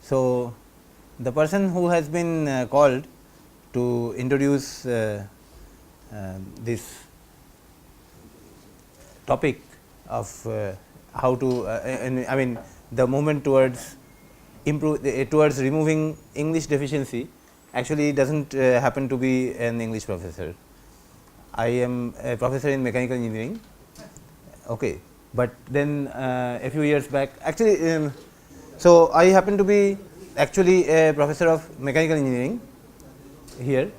So, the person who has been called to introduce this topic of how to I mean the movement towards towards removing English deficiency actually does not happen to be an English professor. I am a professor in mechanical engineering, okay. But then a few years back actually so I happen to be actually a professor of mechanical engineering here,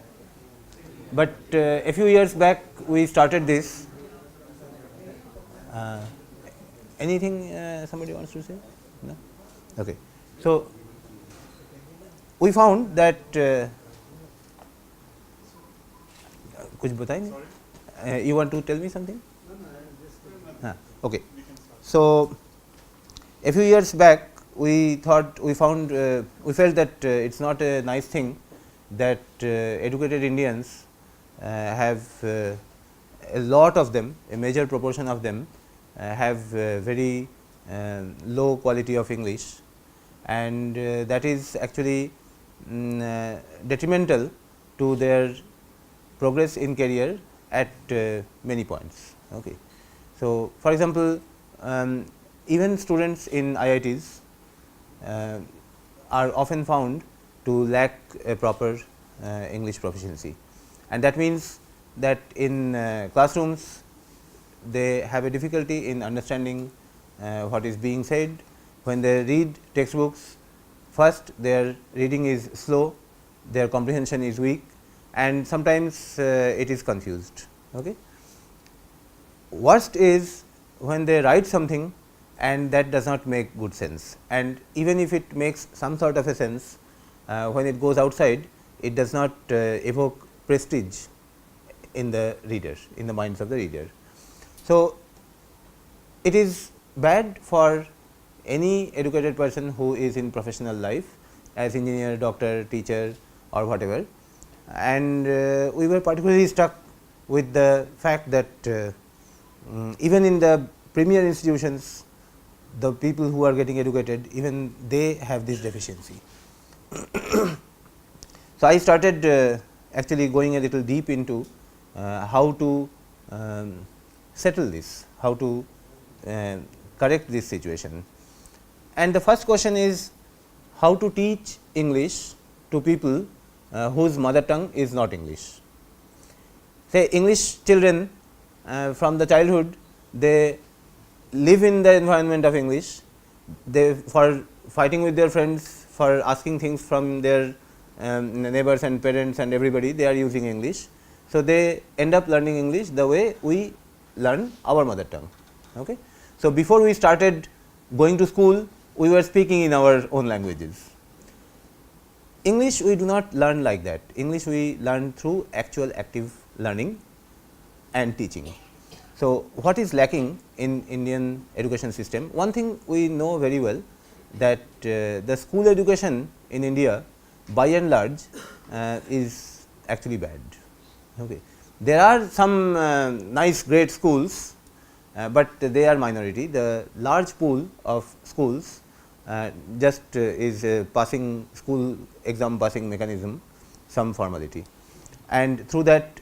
but a few years back we started this. Anything somebody wants to say? No? Okay. So, we found that कुछ बताएंगे? You want to tell me something? Okay. So, a few years back we thought we found we felt that it is not a nice thing that educated Indians have a lot of them, a major proportion of them have very low quality of English, and that is actually detrimental to their progress in career at many points. Okay. So, for example, even students in IITs are often found to lack a proper English proficiency, and that means that in classrooms they have a difficulty in understanding what is being said. When they read textbooks, first their reading is slow, their comprehension is weak, and sometimes it is confused. Okay. Worst is when they write something and that does not make good sense, and even if it makes some sort of a sense, when it goes outside it does not evoke prestige in the reader, in the minds of the reader. So, it is bad for any educated person who is in professional life as engineer, doctor, teacher or whatever, and we were particularly struck with the fact that even in the premier institutions, the people who are getting educated, even they have this deficiency. So, I started actually going a little deep into how to settle this, how to correct this situation. And the first question is how to teach English to people whose mother tongue is not English. Say English children from the childhood, they live in the environment of English, they for fighting with their friends, for asking things from their neighbors and parents and everybody, they are using English. So, they end up learning English the way we learn our mother tongue. Okay. So, before we started going to school, we were speaking in our own languages. English we do not learn like that. English we learn through actual active learning and teaching. So, what is lacking in Indian education system? One thing we know very well, that the school education in India by and large is actually bad. Okay. There are some nice great schools, but they are minority. The large pool of schools just is a passing school exam passing mechanism, some formality, and through that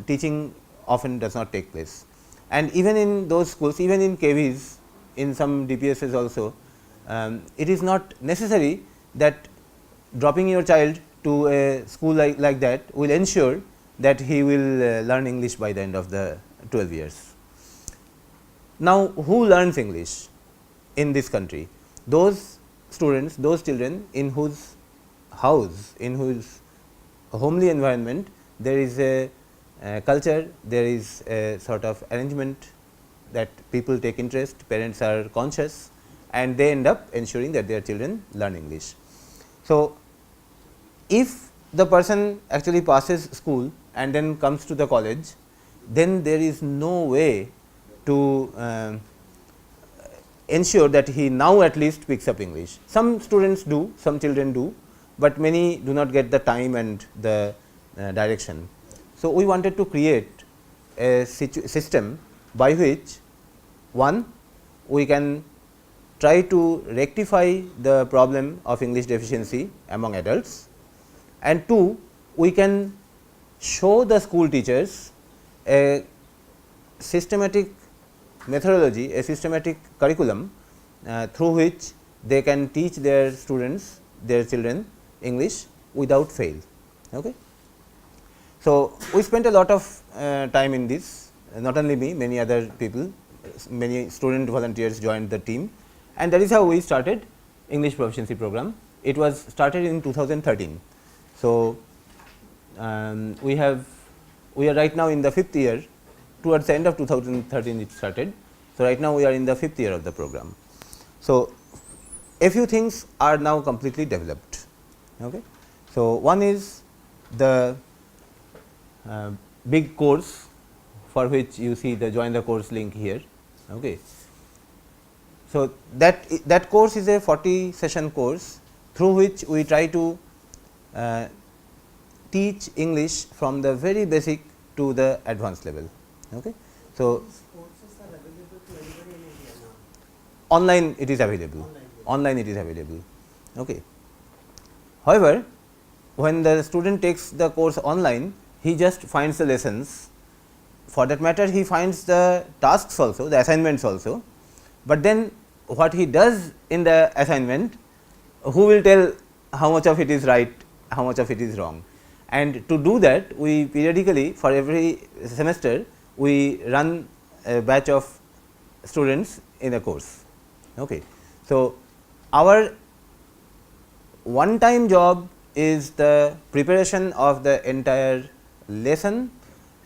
teaching often does not take place. And even in those schools, even in KVs, in some DPSs also, it is not necessary that dropping your child to a school like that will ensure that he will learn English by the end of the 12 years. Now, who learns English in this country? Those students, those children in whose house, in whose homely environment there is a culture, there is a sort of arrangement that people take interest, parents are conscious, and they end up ensuring that their children learn English. So, if the person actually passes school and then comes to the college, then there is no way to ensure that he now at least picks up English. Some students do, some children do, but many do not get the time and the direction. So, we wanted to create a system by which, one, we can try to rectify the problem of English deficiency among adults, and 2, we can show the school teachers a systematic methodology, a systematic curriculum through which they can teach their students, their children English without fail. Okay. So, we spent a lot of time in this, not only me, many other people, many student volunteers joined the team, and that is how we started English proficiency program. It was started in 2013. So, we are right now in the 5th year, towards the end of 2013 it started. So, right now we are in the 5th year of the program. So, a few things are now completely developed. Okay. So, one is the big course, for which you see the join the course link here. Okay. So, that course is a 40 session course through which we try to teach English from the very basic to the advanced level. Okay. So, These courses are available to anybody in India now. online it is available. Online it is available. Okay. However, when the student takes the course online, he just finds the lessons. For that matter, he finds the tasks also, the assignments also, but then what he does in the assignment, who will tell how much of it is right, how much of it is wrong. And to do that, we periodically, for every semester, we run a batch of students in a course. Okay. So, our one time job is the preparation of the entire lesson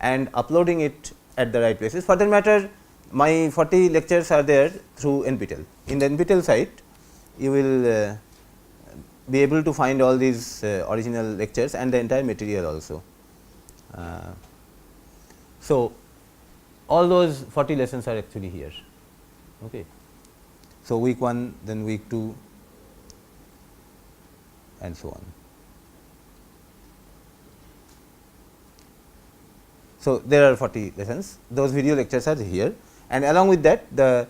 and uploading it at the right places. For that matter, my 40 lectures are there through NPTEL. In the NPTEL site, you will be able to find all these original lectures and the entire material also. So, all those 40 lessons are actually here. Okay. So, week 1, then week 2 and so on. So, there are 40 lessons, those video lectures are here, and along with that the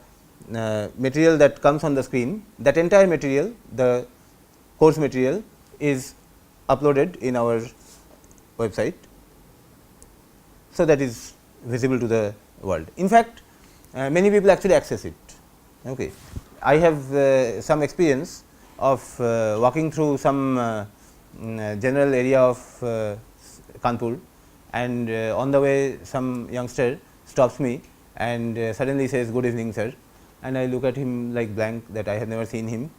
material that comes on the screen, that entire material, the course material is uploaded in our website. So, that is visible to the world. In fact, many people actually access it. Okay. I have some experience of walking through some general area of Kanpur, and on the way some youngster stops me and suddenly says, "Good evening, sir," and I look at him like blank, that I have never seen him.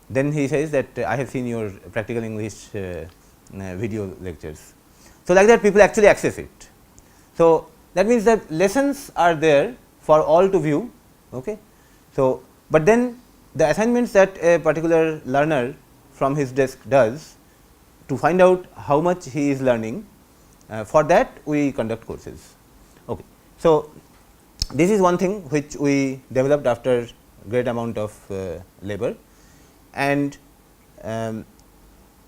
Then he says that I have seen your practical English video lectures. So, like that people actually access it. So, that means that lessons are there for all to view. Okay. So, but then the assignments that a particular learner from his desk does to find out how much he is learning, for that we conduct courses. Okay. So, this is one thing which we developed after great amount of labor, and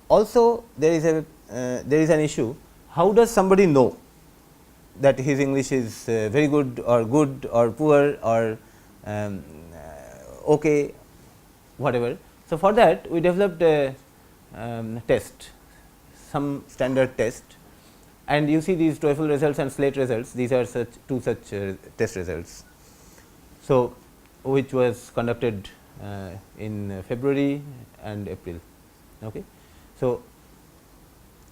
also there is an issue, how does somebody know that his English is very good or poor or okay, whatever. So, for that we developed a test, some standard test, and you see these TOEFL results and SLATE results, these are two such test results. So, which was conducted in February and April. Okay. So,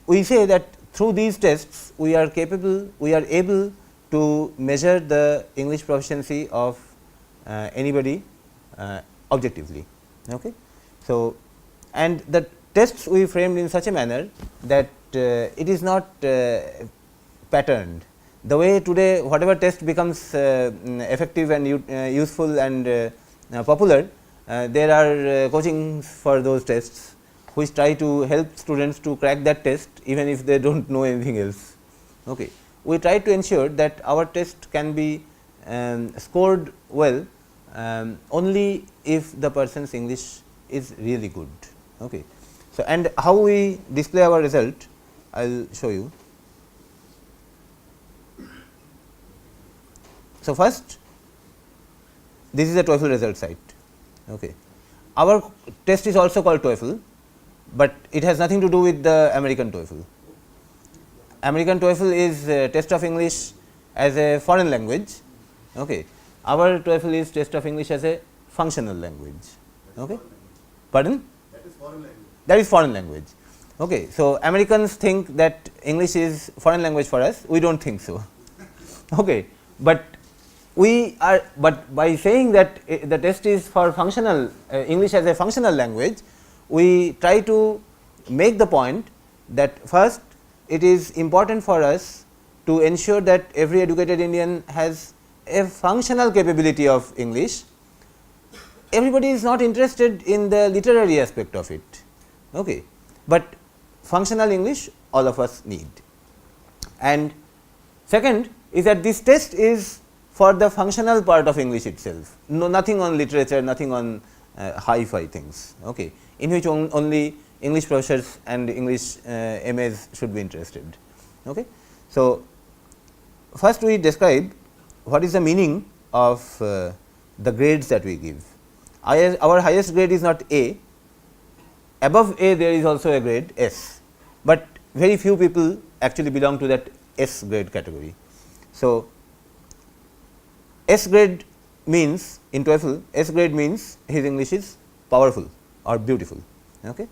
we say that through these tests we are able to measure the English proficiency of anybody objectively. Okay. So, and the tests we framed in such a manner that it is not patterned. The way today whatever test becomes effective and useful and popular, there are coachings for those tests which try to help students to crack that test even if they do not know anything else. Okay. We try to ensure that our test can be scored well only if the person's English is really good. Okay. So, and how we display our result, I will show you. So, first this is a TOEFL result site. Okay. our test is also called TOEFL, but it has nothing to do with the American TOEFL. American TOEFL is a test of English as a foreign language. Okay. Our TOEFL is test of English as a functional language. Okay. Pardon? That is foreign language. That is foreign language. Okay. So, Americans think that English is foreign language for us, we do not think so. Okay. But we are, but by saying that the test is for functional English as a functional language, we try to make the point that first it is important for us to ensure that every educated Indian has a functional capability of English. Everybody is not interested in the literary aspect of it, okay. But functional English all of us need. And second is that this test is for the functional part of English itself, no, nothing on literature, nothing on hi-fi things, okay, in which only English professors and English MAs should be interested. Okay. So, first we describe what is the meaning of the grades that we give. Our highest grade is not A, above A there is also a grade S, but very few people actually belong to that S grade category. So, S grade means in TOEFL, S grade means his English is powerful or beautiful. Okay.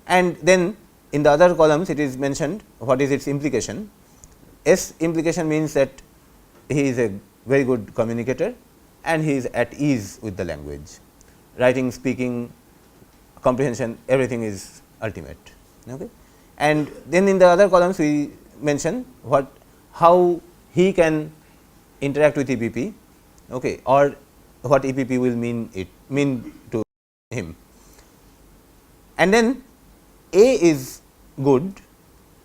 And then in the other columns it is mentioned what is its implication. S implication means that he is a very good communicator and he is at ease with the language, writing, speaking, comprehension, everything is ultimate. Okay. And then in the other columns we mention how he can interact with EPP, okay, or what EPP will mean to him. And then A is good.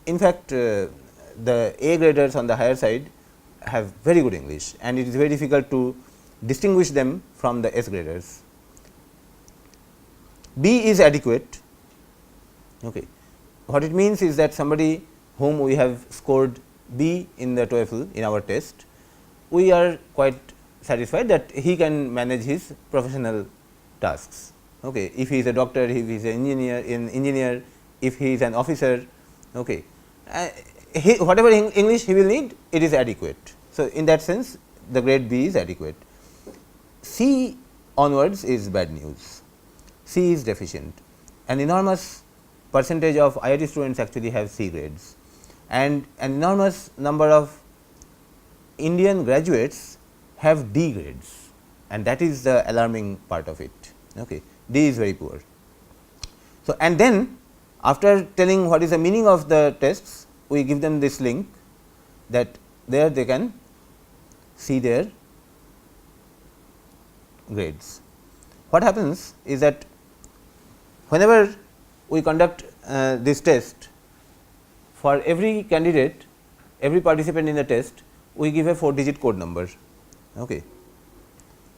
In fact, the A graders on the higher side have very good English, and it is very difficult to distinguish them from the S graders. B is adequate. Okay. What it means is that somebody whom we have scored B in the TOEFL in our test, we are quite satisfied that he can manage his professional tasks. Okay. If he is a doctor, if he is an engineer, if he is an officer, okay. Whatever English he will need, it is adequate. So, in that sense the grade B is adequate. C onwards is bad news. C is deficient. An enormous percentage of IIT students actually have C grades, and an enormous number of Indian graduates have D grades, and that is the alarming part of it. Okay. D is very poor. So, and then after telling what is the meaning of the tests, we give them this link that there they can see their grades. What happens is that whenever we conduct this test, for every candidate, every participant in the test, we give a 4-digit code number, okay,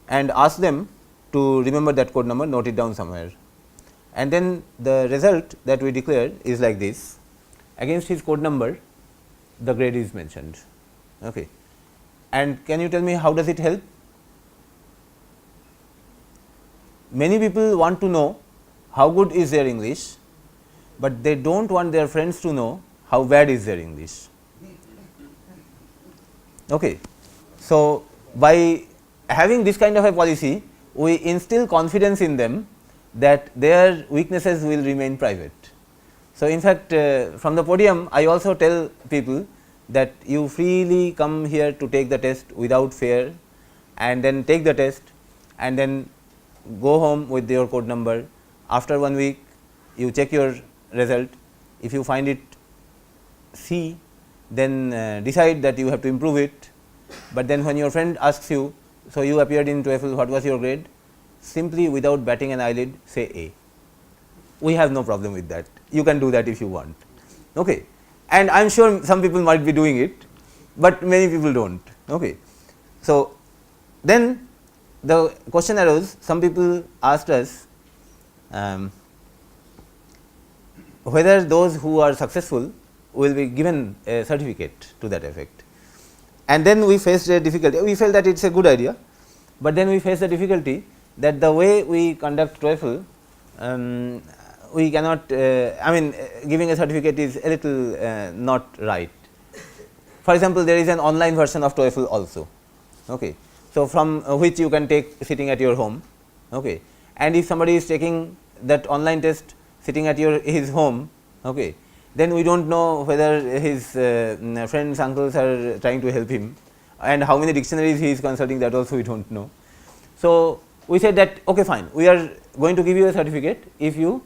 and ask them to remember that code number, note it down somewhere. And then the result that we declare is like this: against his code number the grade is mentioned. Okay. And can you tell me how does it help? Many people want to know how good is their English, but they do not want their friends to know how bad is their English. Okay. So, by having this kind of a policy, we instill confidence in them that their weaknesses will remain private. So, in fact, from the podium I also tell people that you freely come here to take the test without fear, and then take the test and then go home with your code number. After 1 week you check your result. If you find it C, then decide that you have to improve it, but then when your friend asks you, so you appeared in TOEFL, what was your grade? Simply without batting an eyelid say A. We have no problem with that. You can do that if you want. Okay. And I am sure some people might be doing it, but many people do not. Okay. So, then the question arose, some people asked us whether those who are successful will be given a certificate to that effect. And then we faced a difficulty. We felt that it is a good idea, but then we faced the difficulty that the way we conduct TOEFL, we cannot I mean giving a certificate is a little not right. For example, there is an online version of TOEFL also, okay. So, from which you can take sitting at your home, okay. And if somebody is taking that online test sitting at his home, okay, then we do not know whether his friends, uncles are trying to help him, and how many dictionaries he is consulting, that also we do not know. So, we said that okay fine, we are going to give you a certificate if you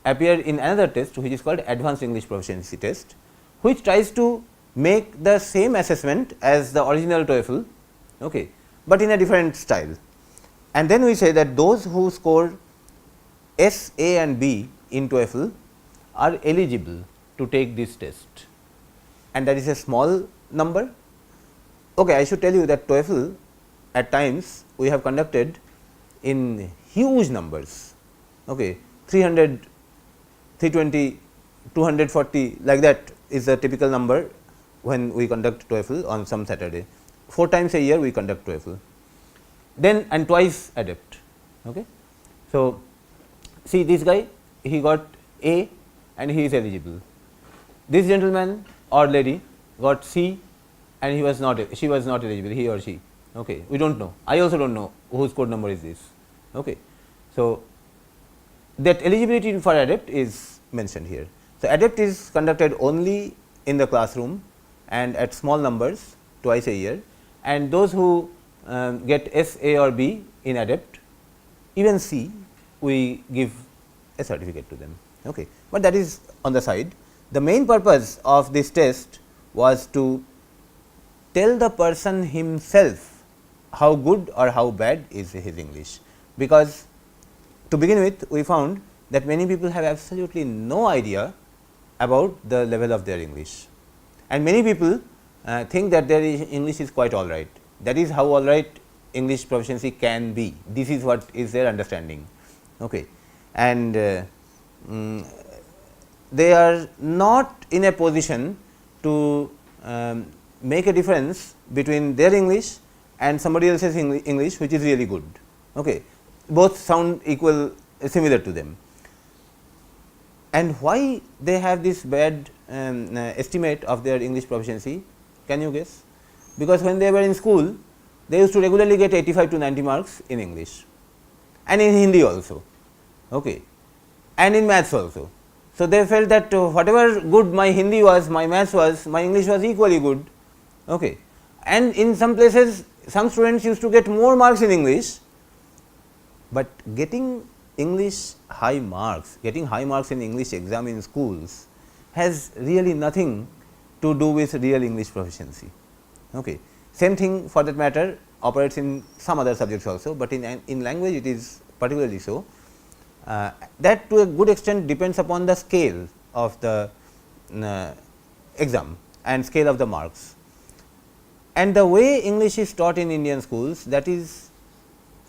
appear in another test which is called Advanced English Proficiency Test, which tries to make the same assessment as the original TOEFL, okay, but in a different style. And then we say that those who score S, A and B in TOEFL are eligible to take this test, and that is a small number. Okay, I should tell you that TOEFL at times we have conducted in huge numbers, okay, 300, 320, 240 like that is a typical number when we conduct TOEFL on some Saturday. 4 times a year we conduct TOEFL, then and twice adept. Okay. So, see this guy, he got A and he is eligible. This gentleman or lady got C and he was not, she was not eligible, he or she. Okay. We do not know, I also do not know whose code number is this. Okay. So, that eligibility for adept is mentioned here. So, adept is conducted only in the classroom and at small numbers twice a year, and those who get S, A or B in adept, even C, we give a certificate to them. Okay. But that is on the side. The main purpose of this test was to tell the person himself how good or how bad is his English, because to begin with we found that many people have absolutely no idea about the level of their English, and many people think that their English is quite all right. That is how all right English proficiency can be. This is what is their understanding. Okay. And they are not in a position to make a difference between their English and somebody else's English which is really good. Okay. Both sound equal, similar to them. And why they have this bad estimate of their English proficiency, can you guess? Because when they were in school, they used to regularly get 85 to 90 marks in English and in Hindi also, okay, and in maths also. So, they felt that whatever good my Hindi was, my maths was, my English was equally good, okay. And in some places some students used to get more marks in English, but getting English high marks, getting high marks in English exam in schools has really nothing to do with real English proficiency. Okay. Same thing for that matter operates in some other subjects also, but in language it is particularly so. That to a good extent depends upon the scale of the exam and scale of the marks. And the way English is taught in Indian schools, that is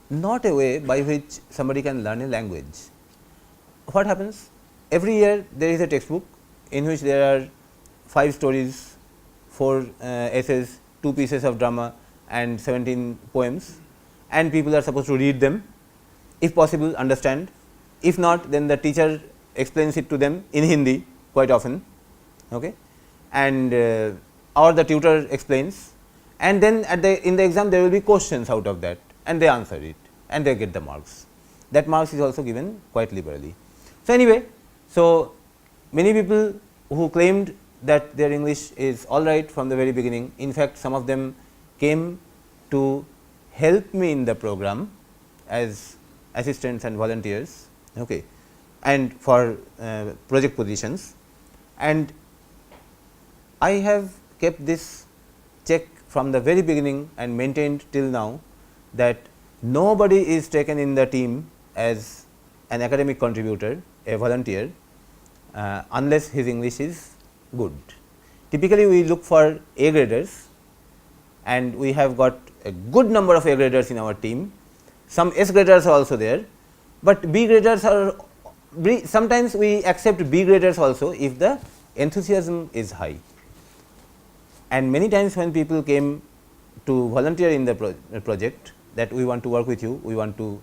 not a way by which somebody can learn a language. What happens? Every year there is a textbook in which there are 5 stories, 4 essays, 2 pieces of drama and 17 poems, and people are supposed to read them, if possible understand, if not then the teacher explains it to them in Hindi quite often, okay, and or the tutor explains, and then at the in the exam there will be questions out of that and they answer it and they get the marks. That marks is also given quite liberally. So, anyway, so many people who claimed that their English is all right from the very beginning, in fact some of them came to help me in the program as assistants and volunteers, okay, and for project positions, and I have kept this check from the very beginning and maintained till now that nobody is taken in the team as an academic contributor, a volunteer, unless his English is good. Typically, we look for A graders, and we have got a good number of A graders in our team. Some S graders are also there, but B graders are sometimes we accept B graders also if the enthusiasm is high. And many times when people came to volunteer in the project, that we want to work with you, we want to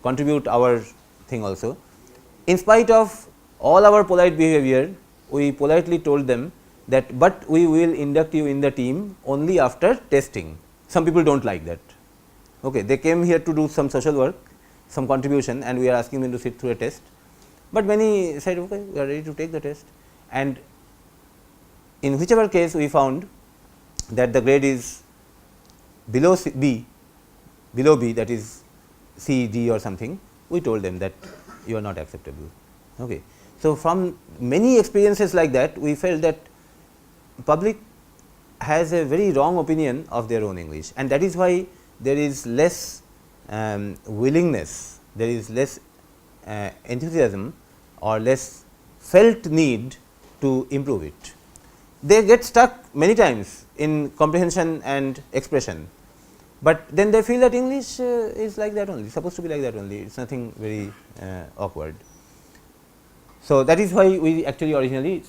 contribute our thing also. In spite of all our polite behavior, we politely told them that, but we will induct you in the team only after testing. Some people do not like that. Okay. They came here to do some social work, some contribution, and we are asking them to sit through a test, but many said, okay, we are ready to take the test, and in whichever case we found that the grade is below B, that is C, D or something, we told them that you are not acceptable. Okay. So, from many experiences like that, we felt that public has a very wrong opinion of their own English, and that is why there is less willingness, there is less enthusiasm or less felt need to improve it. They get stuck many times in comprehension and expression, but then they feel that English is like that only, supposed to be like that only, it is nothing very awkward. So, that is why we actually originally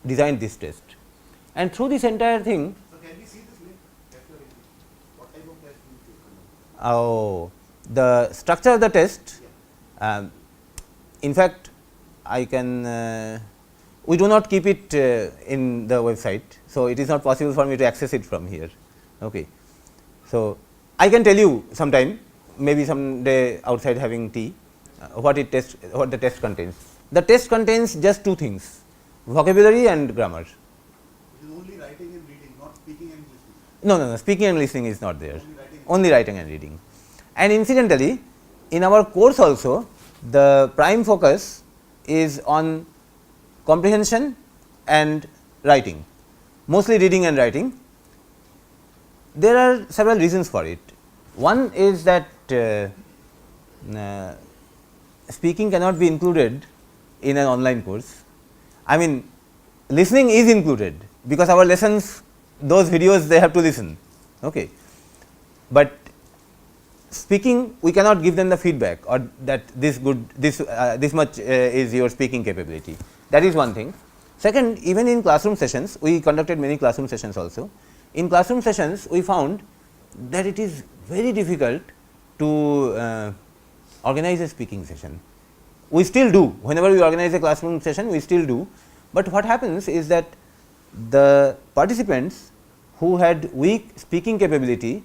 designed this test, and through this entire thing. So, can we see this link? What type of test we choose? Oh, the structure of the test. In fact, I can we do not keep it in the website. So, it is not possible for me to access it from here. Okay. So, I can tell you sometime, maybe someday outside having tea, what the test contains. The test contains just two things, vocabulary and grammar. It is only writing and reading, not speaking and listening. No, speaking and listening is not there, Only writing and reading. And incidentally, in our course also, the prime focus is on comprehension and writing, mostly reading and writing. There are several reasons for it. One is that speaking cannot be included in an online course. I mean, listening is included, because our lessons, those videos they have to listen. Okay. But speaking, we cannot give them the feedback, or that this much is your speaking capability. That is one thing. Second, even in classroom sessions, we conducted many classroom sessions also. In classroom sessions, we found that it is very difficult to organize a speaking session. We still do, whenever we organize a classroom session, we still do, but what happens is that the participants who had weak speaking capability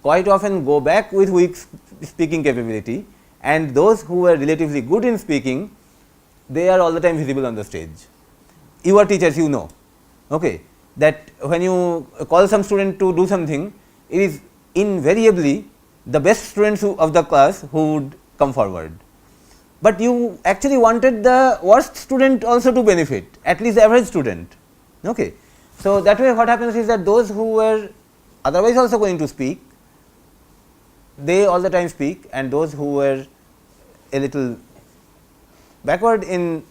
quite often go back with weak speaking capability, and those who were relatively good in speaking, they are all the time visible on the stage. You are teachers, you know, okay, that when you call some student to do something, it is invariably the best students of the class who would come forward, but you actually wanted the worst student also to benefit, at least the average student. Okay. So, that way what happens is that those who were otherwise also going to speak, they all the time speak, and those who were a little backward in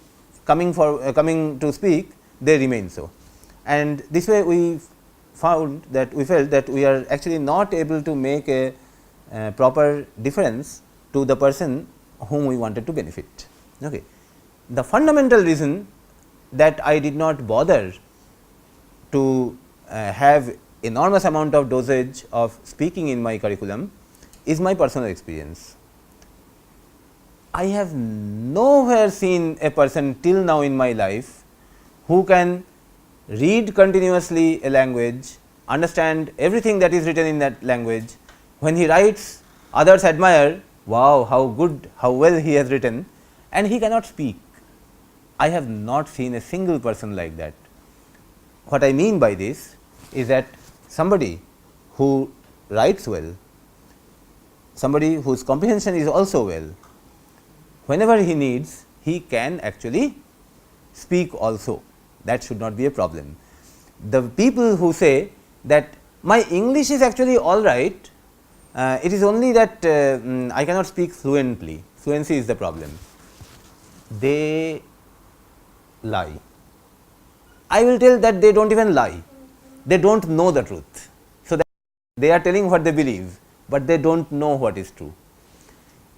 coming to speak, they remain so. And this way we found that we felt that we are actually not able to make a proper difference to the person whom we wanted to benefit. Okay. The fundamental reason that I did not bother to have enormous amount of dosage of speaking in my curriculum is my personal experience. I have nowhere seen a person till now in my life who can read continuously a language, understand everything that is written in that language. When he writes, others admire, wow, how good, how well he has written, and he cannot speak. I have not seen a single person like that. What I mean by this is that somebody who writes well, somebody whose comprehension is also well, whenever he needs, he can actually speak also. That should not be a problem. The people who say that my English is actually all right, it is only that I cannot speak fluently, fluency is the problem, they lie. I will tell that they do not even lie, they do not know the truth. So, that they are telling what they believe, but they do not know what is true.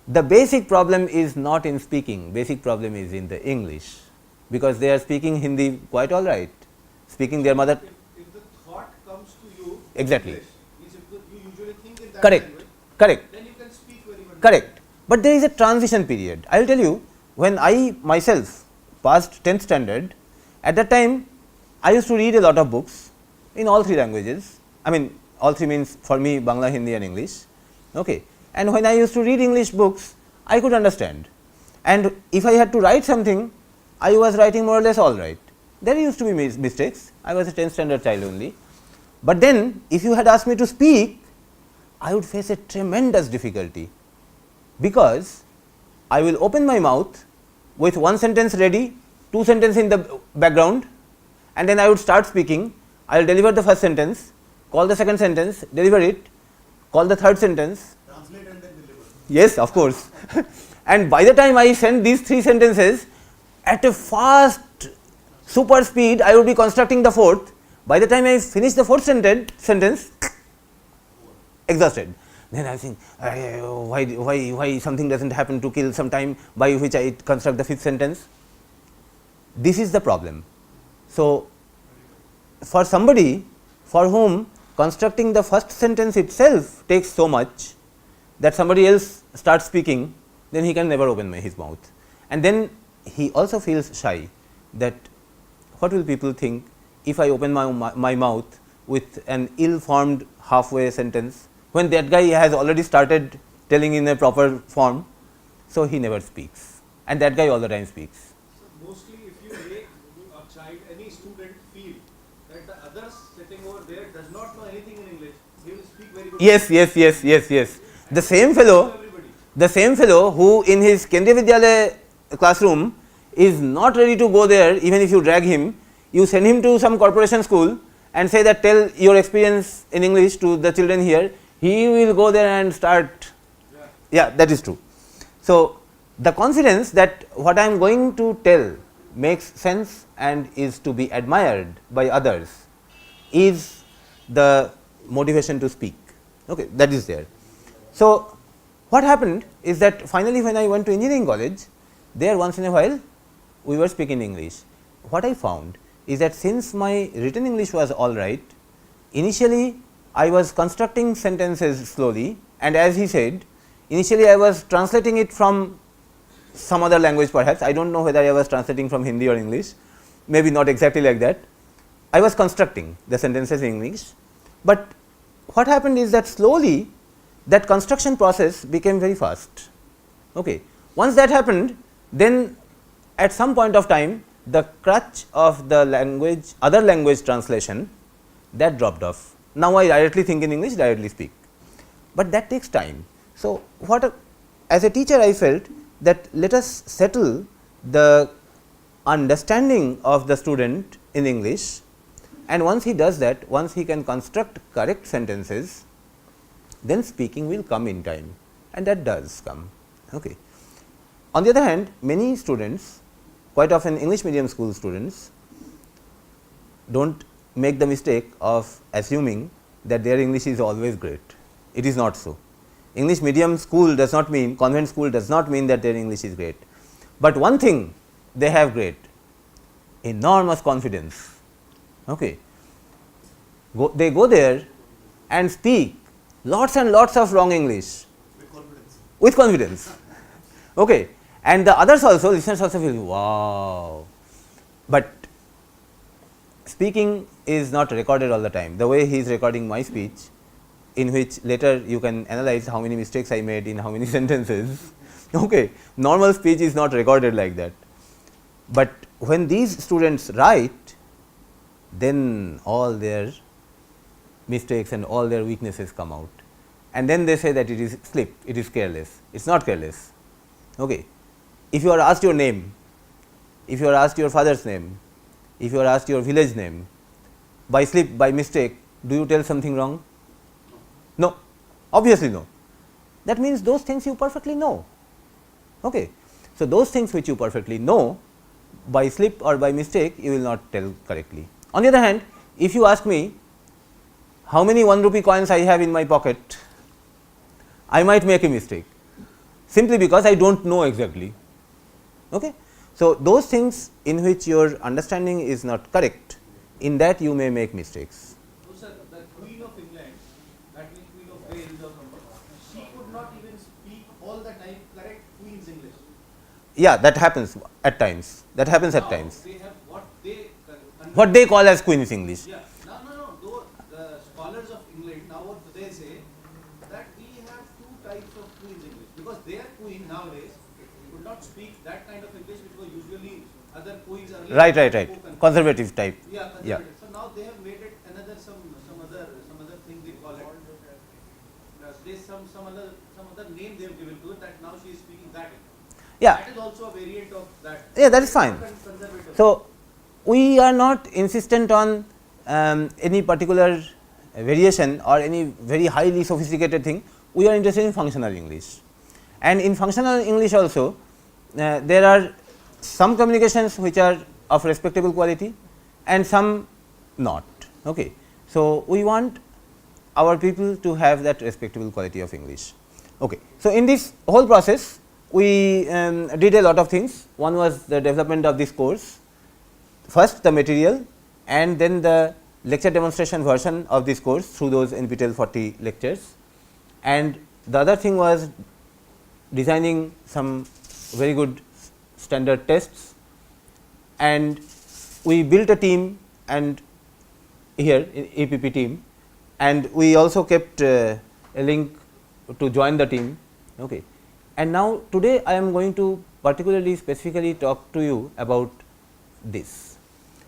The basic problem is not in speaking, basic problem is in the English, because they are speaking Hindi quite all right, speaking their mother. If the thought comes to you, Exactly. English, you usually think in that Correct, language, correct, then you can speak very well. correct. But there is a transition period. I will tell you, when I myself passed 10th standard, at that time I used to read a lot of books in all three languages. I mean, all three means for me Bangla, Hindi and English. Okay. And when I used to read English books, I could understand. And if I had to write something, I was writing more or less all right. There used to be mistakes. I was a 10th standard child only. But then, if you had asked me to speak, I would face a tremendous difficulty, because I will open my mouth with one sentence ready, two sentences in the background, and then I would start speaking. I will deliver the first sentence, call the second sentence, deliver it, call the third sentence. Translate and then deliver. Yes, of course. And by the time I send these three sentences at a fast super speed, I would be constructing the fourth. By the time I finish the fourth sentence, exhausted. Then I think, why something doesn't happen to kill some time by which I construct the fifth sentence. This is the problem. So, for somebody for whom constructing the first sentence itself takes so much that somebody else starts speaking, then he can never open his mouth. And then he also feels shy, that what will people think if I open my mouth with an ill formed halfway sentence, when that guy has already started telling in a proper form. So, he never speaks, and that guy all the time speaks. So, mostly if you make a child, any student feel that the others sitting over there does not know anything in English, he will speak very good. Yes. The same fellow who in his Kendriya Vidyalaya classroom is not ready to go there, even if you drag him, you send him to some corporation school and say that tell your experience in English to the children here, he will go there and start. Yeah, that is true. So, the confidence that what I am going to tell makes sense and is to be admired by others is the motivation to speak. Okay, that is there. So, what happened is that finally, when I went to engineering college, there once in a while we were speaking English. What I found is that since my written English was all right, initially I was constructing sentences slowly, and as he said, initially I was translating it from some other language perhaps. I do not know whether I was translating from Hindi or English, maybe not exactly like that. I was constructing the sentences in English, but what happened is that slowly that construction process became very fast. Okay. Once that happened, then at some point of time the crutch of the language, other language translation, that dropped off. Now, I directly think in English, directly speak, but that takes time. So, as a teacher I felt that let us settle the understanding of the student in English, and once he does that, once he can construct correct sentences, then speaking will come in time, and that does come. Okay. On the other hand, many students, quite often English medium school students, do not make the mistake of assuming that their English is always great. It is not so. English medium school does not mean, convent school does not mean that their English is great, but one thing they have great, enormous confidence. Okay. They go there and speak lots and lots of wrong English with confidence. Okay. And the others also, listeners also feel, wow, but speaking is not recorded all the time. The way he is recording my speech, in which later you can analyze how many mistakes I made in how many sentences. Okay. Normal speech is not recorded like that, but when these students write, then all their mistakes and all their weaknesses come out, and then they say that it is slip, it is careless. It is not careless. Okay. If you are asked your name, if you are asked your father's name, if you are asked your village name, by slip, by mistake, do you tell something wrong? No, obviously no. That means those things you perfectly know. Okay. So, those things which you perfectly know, by slip or by mistake, you will not tell correctly. On the other hand, if you ask me how many 1 rupee coins I have in my pocket, I might make a mistake, simply because I do not know exactly. Okay. So, those things in which your understanding is not correct, in that you may make mistakes. So, sir, the Queen of England, that means Queen of Wales, she could not even speak all the time correct Queen's English. Yeah, that happens at times. That happens at Now times. they have what they What they call as Queen's English. yeah. No. Though the scholars of England now what they say that we have two types of Queen's English because their Queen nowadays could not speak that kind of English which was usually other Queens earlier. Right. spoken. Conservative type. Yeah, conservative. Yeah. So now they have made it another some other thing they call it. There's some other name they have given to it that now she is speaking that. Yeah. That is also a variant of that. Yeah, that is fine. Conservative. So, we are not insistent on any particular variation or any very highly sophisticated thing. We are interested in functional English, and in functional English also there are some communications which are of respectable quality and some not. Okay. So, we want our people to have that respectable quality of English. Okay. So, in this whole process we did a lot of things. One was the development of this course, first the material and then the lecture demonstration version of this course through those NPTEL 40 lectures, and the other thing was designing some very good standard tests, and we built a team and here in EPP team, and we also kept a link to join the team. Okay. And now today I am going to particularly specifically talk to you about this.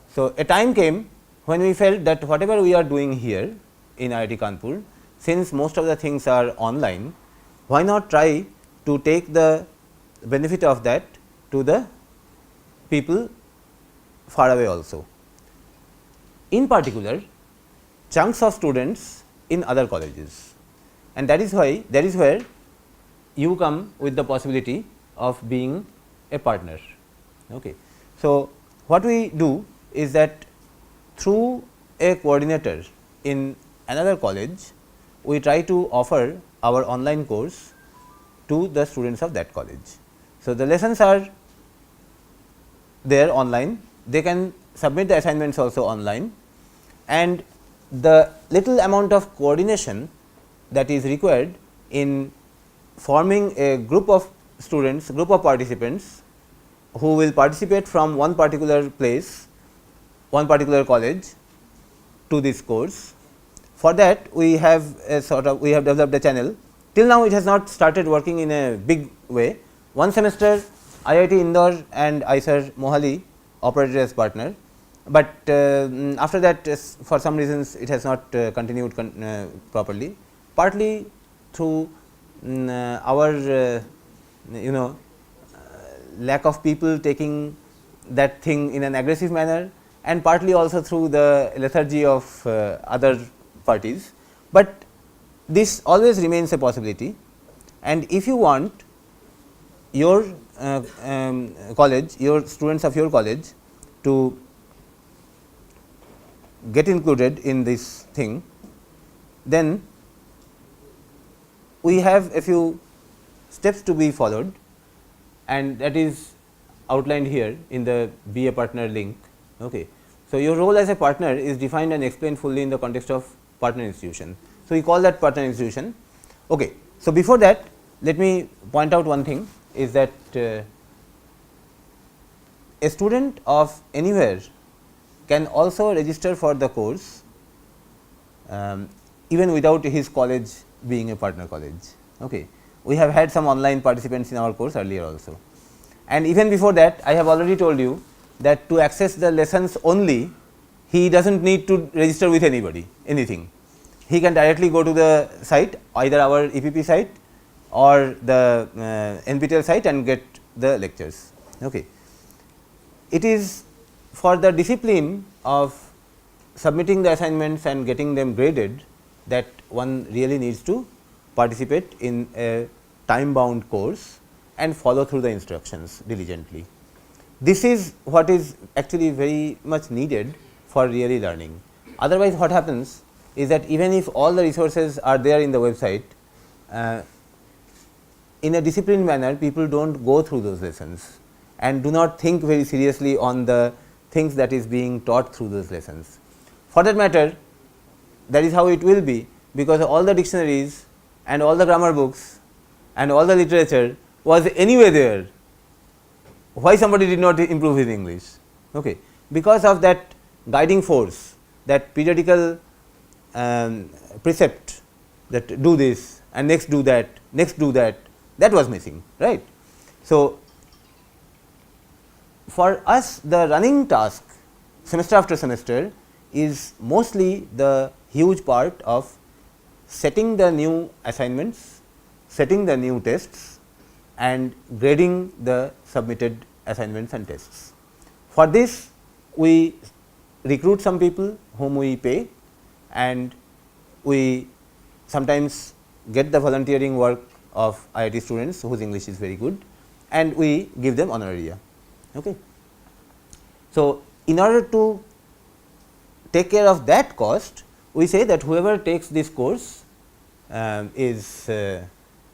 So, a time came when we felt that whatever we are doing here in IIT Kanpur, since most of the things are online, why not try to take the benefit of that to the people far away also. In particular, chunks of students in other colleges, and that is where you come with the possibility of being a partner. Okay. So, what we do is that through a coordinator in another college, we try to offer our online course to the students of that college. So, the lessons are there online, they can submit the assignments also online, and the little amount of coordination that is required in forming a group of students, group of participants who will participate from one particular place, one particular college to this course. For that we have developed a channel. Till now it has not started working in a big way. One semester IIT Indore and ISER Mohali operated as partner, but after that for some reasons it has not continued properly, partly through our lack of people taking that thing in an aggressive manner, and partly also through the lethargy of other parties, but this always remains a possibility. And if you want your college, your students of your college to get included in this thing, then we have a few steps to be followed, and that is outlined here in the be a partner link. Okay. So, your role as a partner is defined and explained fully in the context of partner institution. So, we call that partner institution. Okay. So, before that let me point out one thing is that a student of anywhere can also register for the course even without his college being a partner college. Okay. We have had some online participants in our course earlier also, and even before that I have already told you that to access the lessons only, he does not need to register with anybody anything. He can directly go to the site, either our EPP site or the NPTEL site, and get the lectures. Okay. It is for the discipline of submitting the assignments and getting them graded that one really needs to participate in a time bound course and follow through the instructions diligently. This is what is actually very much needed for really learning. Otherwise, what happens is that even if all the resources are there in the website, in a disciplined manner people do not go through those lessons and do not think very seriously on the things that is being taught through those lessons. For that matter, that is how it will be, because all the dictionaries and all the grammar books and all the literature was anyway there, why somebody did not improve his English? Okay. Because of that guiding force, that periodical precept, that do this and next do that, that was missing, right. So, for us the running task semester after semester is mostly the huge part of setting the new assignments, setting the new tests and grading the submitted assignments and tests. For this we recruit some people whom we pay, and we sometimes get the volunteering work of IIT students whose English is very good, and we give them honoraria. Okay. So, in order to take care of that cost, we say that whoever takes this course is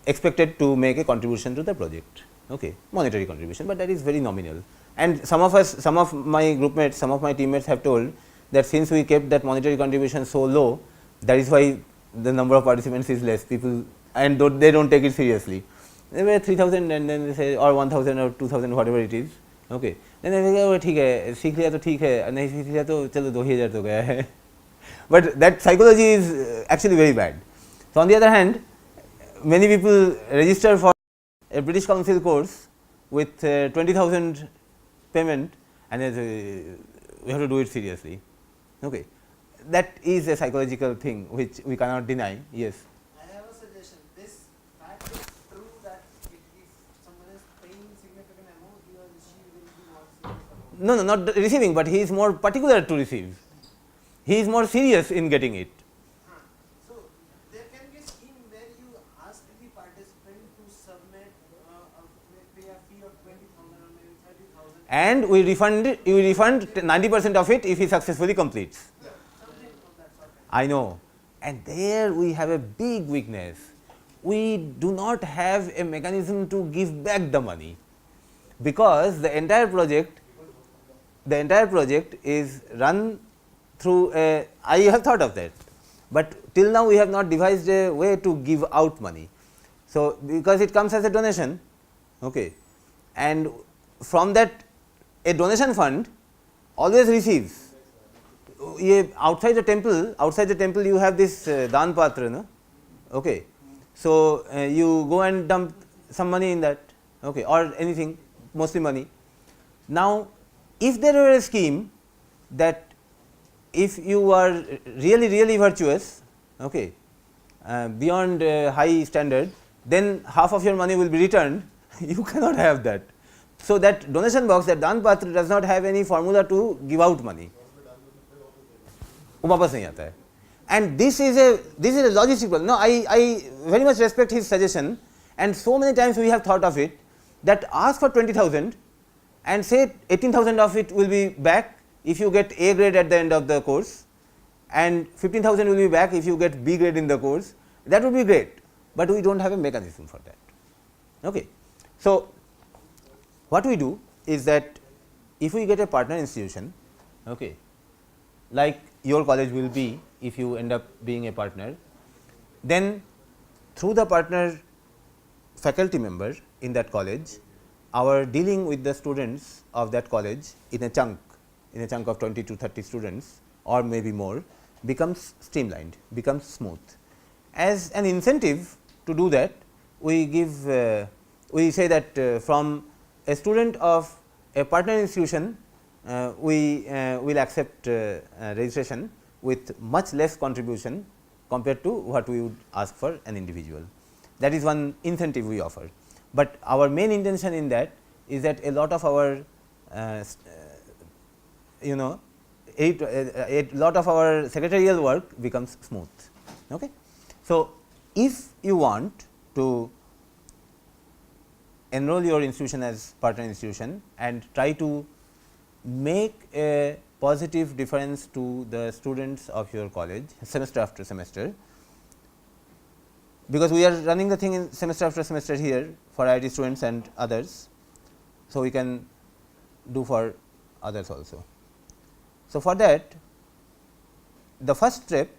expected to make a contribution to the project, okay, monetary contribution, but that is very nominal. And some of us, some of my group mates, some of my teammates have told that since we kept that monetary contribution so low, that is why the number of participants is less, people, and they do not take it seriously. They were 3000 and then they say, or 1000 or 2000, whatever it is, okay. Then they say, oh, ठीक है, सीख लिया तो ठीक है, नहीं सीख लिया तो चलो 2000 तो गया है. But that psychology is actually very bad. So, on the other hand, many people register for a British Council course with 20,000 payment, and we have to do it seriously. Okay. That is a psychological thing which we cannot deny. Yes. I have a suggestion. This fact is true that if someone is paying significant amount, he or she will be more serious about it. No, not receiving, but he is more particular to receive. He is more serious in getting it. So, there can be a scheme where you ask the participant to submit pay a fee of 20,000 or maybe 30,000. And we refund 90% of it if he successfully completes. Something of that sort. I know, and there we have a big weakness. We do not have a mechanism to give back the money, because the entire project is run through a, I have thought of that, but till now we have not devised a way to give out money. So, because it comes as a donation, okay, and from that a donation fund always receives. Outside the temple you have this dan patra, no? Okay. So, you go and dump some money in that, okay, or anything, mostly money. Now, if there were a scheme that if you are really virtuous, okay, beyond high standard, then half of your money will be returned, you cannot have that. So, that donation box, that dan patra does not have any formula to give out money. वापस नहीं आता है. And this is a logistical. No, I very much respect his suggestion, and so many times we have thought of it, that ask for 20,000 and say 18,000 of it will be back if you get A grade at the end of the course, and 15,000 will be back if you get B grade in the course. That would be great, but we do not have a mechanism for that. Okay. So, what we do is that if we get a partner institution, okay, like your college will be if you end up being a partner, then through the partner faculty member in that college, our dealing with the students of that college in a chunk of 20 to 30 students or maybe more becomes streamlined, becomes smooth. As an incentive to do that, we give we say that from a student of a partner institution, we will accept registration with much less contribution compared to what we would ask for an individual. That is one incentive we offer, but our main intention in that is that a lot of our a lot of our secretarial work becomes smooth. Okay. So, if you want to enroll your institution as partner institution and try to make a positive difference to the students of your college semester after semester, because we are running the thing in semester after semester here for IIT students and others. So, we can do for others also. So, for that the first step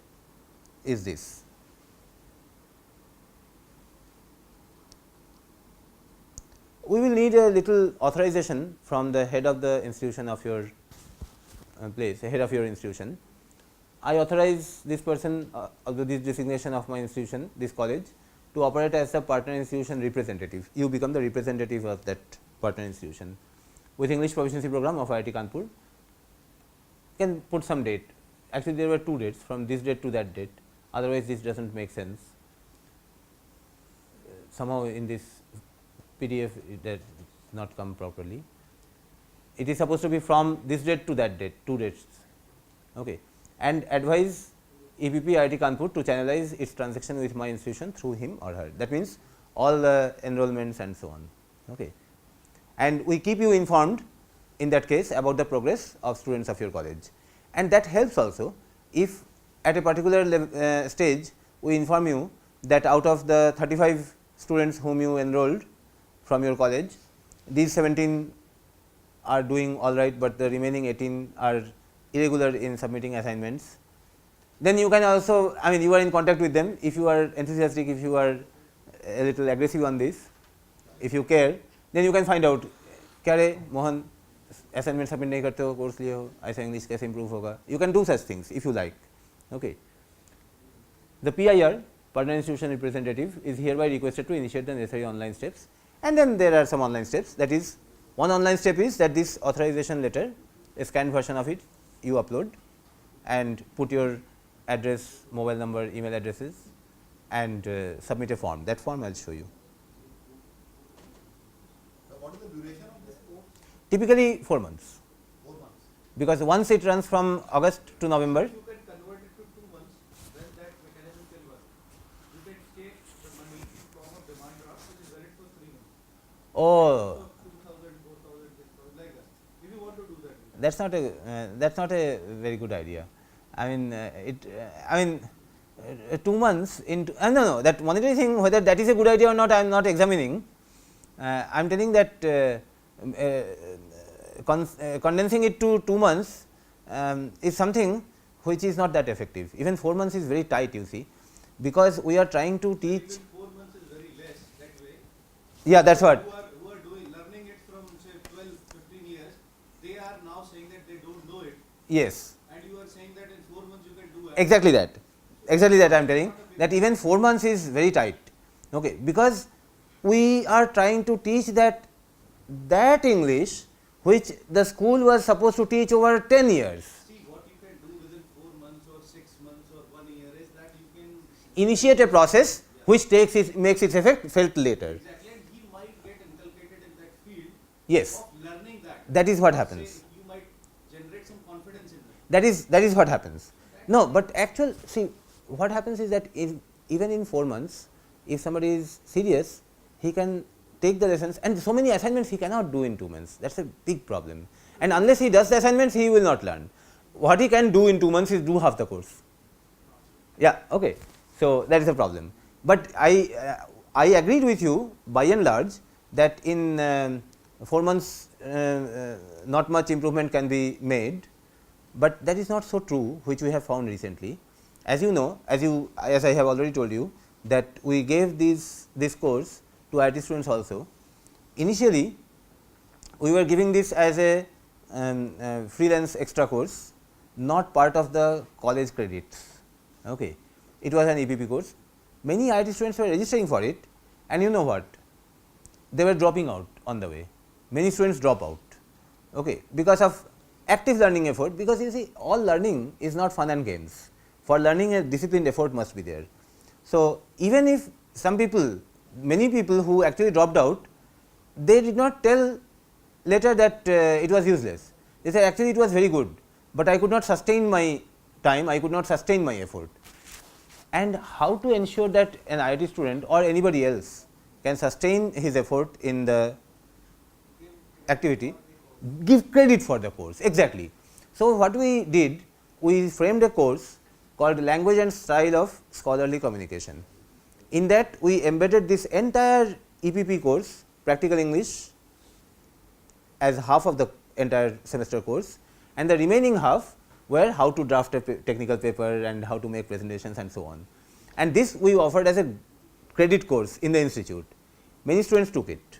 is this. we will need a little authorization from the head of the institution of your place, head of your institution. I authorize this person this designation of my institution, this college, to operate as a partner institution representative. You become the representative of that partner institution. With English proficiency program of IIT Kanpur, can put some date. Actually, there were 2 dates, from this date to that date, otherwise this does not make sense. Somehow in this PDF it does not come properly. It is supposed to be from this date to that date, 2 dates, okay. And advise EPP IIT Kanpur to channelize its transaction with my institution through him or her. That means, all the enrollments and so on, okay. And we keep you informed in that case about the progress of students of your college. And that helps also if at a particular stage we inform you that out of the 35 students whom you enrolled from your college, these 17 are doing all right, but the remaining 18 are irregular in submitting assignments. Then you can also, I mean, you are in contact with them. If you are enthusiastic, if you are a little aggressive on this, if you care, then you can find out, क्या रे Mohan assignment submit नहीं करते हो, course लिए हो, ऐसा English कैसे improve होगा. You can do such things if you like, okay. The PIR, partner institution representative, is hereby requested to initiate the necessary online steps, and then there are some online steps. That is, one online step is that this authorization letter, a scanned version of it, you upload and put your address, mobile number, email addresses, and submit a form. That form I will show you. So what is the duration of this course? Typically 4 months, 4 months. because once it runs from August to November. You can convert it to 2 months, then that mechanism will work. You can take the money in form of demand draft, which is valid for 3 months. Oh, So 2,000, 4,000, 6,000, like that. If you want to do that. that's not a very good idea. I mean, 2 months into no, that monetary thing, whether that is a good idea or not, I am not examining. I am telling that condensing it to 2 months is something which is not that effective. Even 4 months is very tight, you see, because we are trying to teach. Even 4 months is very less that way. Yeah, that's what. Who are learning it from say 12, 15 years, they are now saying that they don't know it. Yes. And you are saying that in 4 months you can do it. Exactly that. Exactly that I am telling, that even 4 months is very tight, okay, because we are trying to teach that English which the school was supposed to teach over 10 years. See, what you can do within 4 months or 6 months or 1 year is that you can Initiate a process which makes its effect felt later. exactly, and he might get inculcated in that field Yes, of learning that. that is what Say, happens. you might generate some confidence in that. That is what happens. No, but see, what happens is that even in 4 months, if somebody is serious, he can take the lessons, and so many assignments he cannot do in 2 months. That is a big problem, and unless he does the assignments, he will not learn. What he can do in 2 months is do half the course. Yeah, okay. So that is a problem. But I agreed with you by and large that in 4 months not much improvement can be made, but that is not so true, which we have found recently. As you know, as I have already told you, that we gave this course to IIT students also. Initially, we were giving this as a freelance extra course, not part of the college credits. Okay. It was an EPP course. Many IIT students were registering for it, and you know what? They were dropping out on the way. Many students drop out, okay, because of active learning effort, because you see, all learning is not fun and games. For learning, a disciplined effort must be there. So, even if many people who actually dropped out, they did not tell later that it was useless. They said actually it was very good, but I could not sustain my time, I could not sustain my effort. And how to ensure that an IIT student or anybody else can sustain his effort in the activity? Give credit for the course, exactly. So, what we did, we framed a course called Language and Style of Scholarly Communication. In that, we embedded this entire EPP course, Practical English, as half of the entire semester course, and the remaining half were how to draft a technical paper and how to make presentations and so on. And this we offered as a credit course in the institute. Many students took it,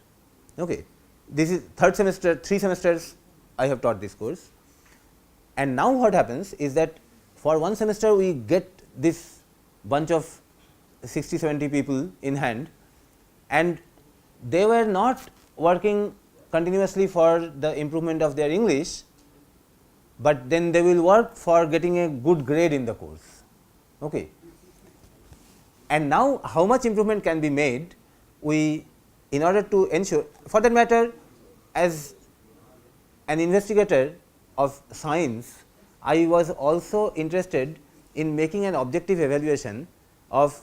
Okay. This is third semester, 3 semesters I have taught this course, and now what happens is that for one semester we get this bunch of 60-70 people in hand, and they were not working continuously for the improvement of their English, but then they will work for getting a good grade in the course. Okay. And now how much improvement can be made, we, in order to ensure, for that matter, as an investigator of science, I was also interested in making an objective evaluation of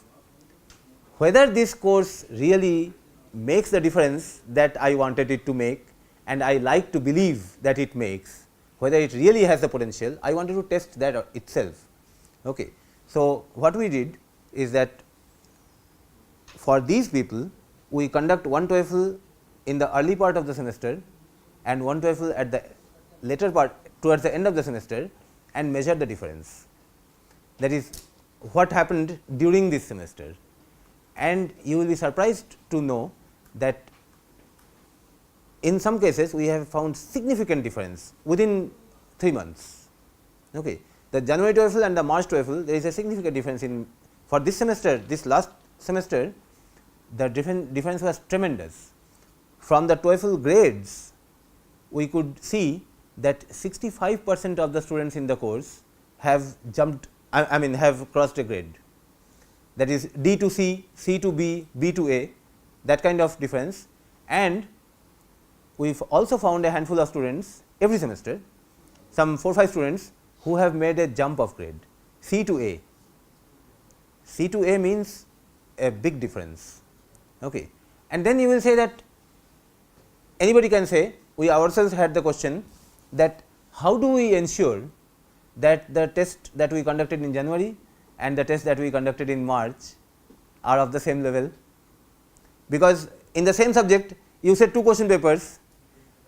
whether this course really makes the difference that I wanted it to make, and I like to believe that it makes, whether it really has the potential. I wanted to test that itself. Okay. So, what we did is that for these people we conduct one TOEFL in the early part of the semester and one TOEFL at the later part towards the end of the semester, and measure the difference. That is what happened during this semester, and you will be surprised to know that in some cases we have found significant difference within 3 months. Okay. The January TOEFL and the March TOEFL, there is a significant difference in, for this semester, this last semester the difference was tremendous. From the TOEFL grades we could see that 65% of the students in the course have jumped, I mean have crossed a grade, that is D to C, C to B, B to A, that kind of difference. And we have also found a handful of students every semester, some 4-5 students who have made a jump of grade, C to A. C to A means a big difference. Okay. And then you will say that anybody can say, we ourselves had the question that how do we ensure that the test that we conducted in January and the test that we conducted in March are of the same level, because in the same subject you said 2 question papers,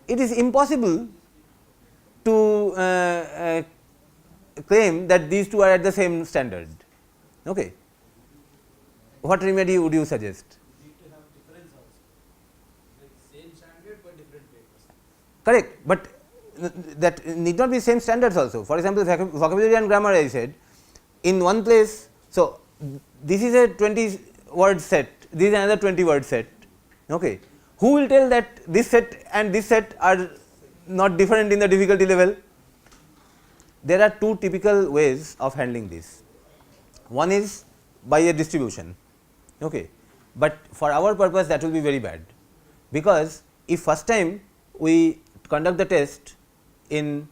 it is impossible to claim that these two are at the same standard. Okay. What remedy would you suggest? Need to have difference also, like same standard but different papers. Correct, but that need not be same standards also. For example, vocabulary and grammar I said in one place. So, this is a 20 word set, this is another 20 word set. Okay. Who will tell that this set and this set are not different in the difficulty level? There are 2 typical ways of handling this. One is by a distribution, okay. But for our purpose that will be very bad, because if first time we conduct the test in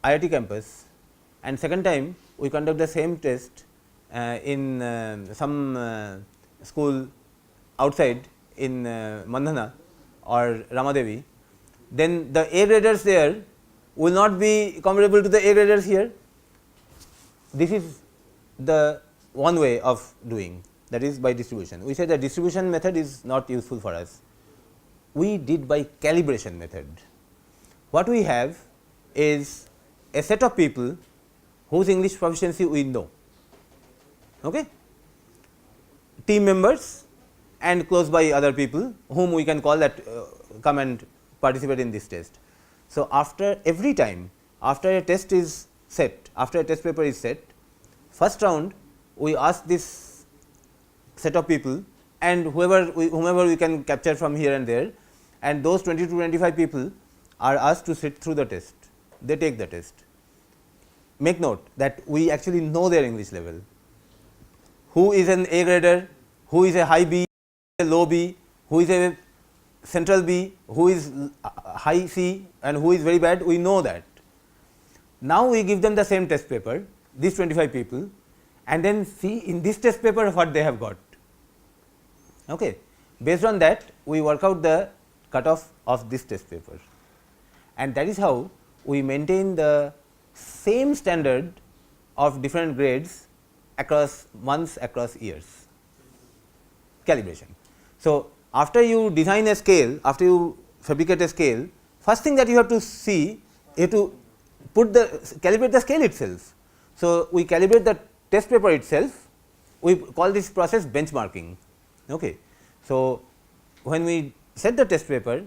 IIT campus and second time we conduct the same test in some school outside in Mandhana or Ramadevi, then the A graders there will not be comparable to the A graders here. This is the one way of doing, that is by distribution. We say the distribution method is not useful for us. We did by calibration method. What we have is a set of people whose English proficiency we know, okay? Team members and close by other people whom we can call that come and participate in this test. So, after every time after a test is set, after a test paper is set, first round we ask this set of people and whomever we can capture from here and there, and those 20 to 25 people are asked to sit through the test. They take the test. Make note that we actually know their English level. Who is an A grader, who is a high B, a low B, who is a central B, who is high C and who is very bad, we know that. Now, we give them the same test paper, these 25 people, and then see in this test paper what they have got. Okay. Based on that, we work out the cutoff of this test paper, and that is how we maintain the same standard of different grades across months, across years. Calibration. So, after you design a scale, after you fabricate a scale, first thing that you have to see, you have to put the calibrate the scale itself. So, we calibrate the test paper itself, we call this process benchmarking. Okay. So, when we set the test paper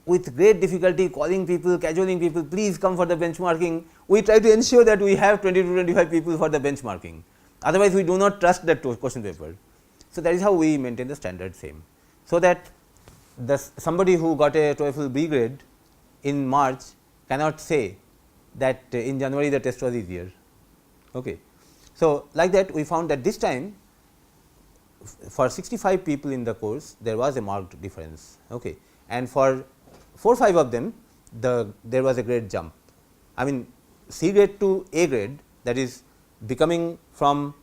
with great difficulty, calling people, cajoling people, please come for the benchmarking. We try to ensure that we have 20 to 25 people for the benchmarking, otherwise we do not trust that question paper. So, that is how we maintain the standard same. So, that somebody who got a TOEFL B grade in March cannot say that in January the test was easier. Okay. So, like that we found that this time for 65 people in the course there was a marked difference, okay. And for 4-5 of them there was a grade jump. I mean C grade to A grade, that is becoming from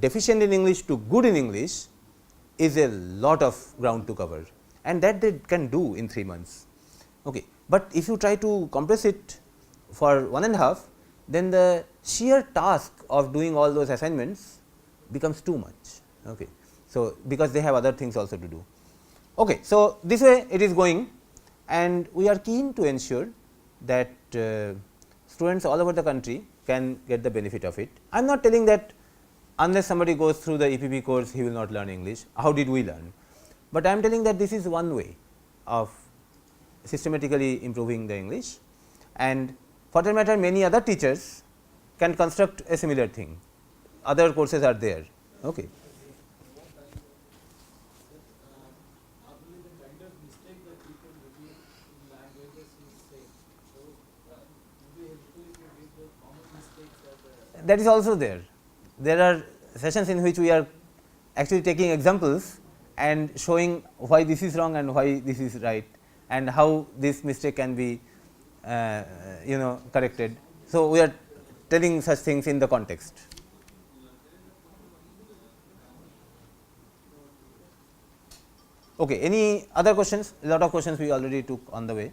deficient in English to good in English, is a lot of ground to cover, and that they can do in 3 months. Okay. But if you try to compress it for 1.5, then the sheer task of doing all those assignments becomes too much. Okay. So, because they have other things also to do. Okay. So, this way it is going, and we are keen to ensure that students all over the country can get the benefit of it. I am not telling that unless somebody goes through the EPP course he will not learn English. How did we learn? But I am telling that this is one way of systematically improving the English, and for that matter many other teachers can construct a similar thing. Other courses are there. Okay. That is also there. There are sessions in which we are actually taking examples and showing why this is wrong and why this is right, and how this mistake can be corrected. So, we are telling such things in the context. Okay. Any other questions? A lot of questions we already took on the way.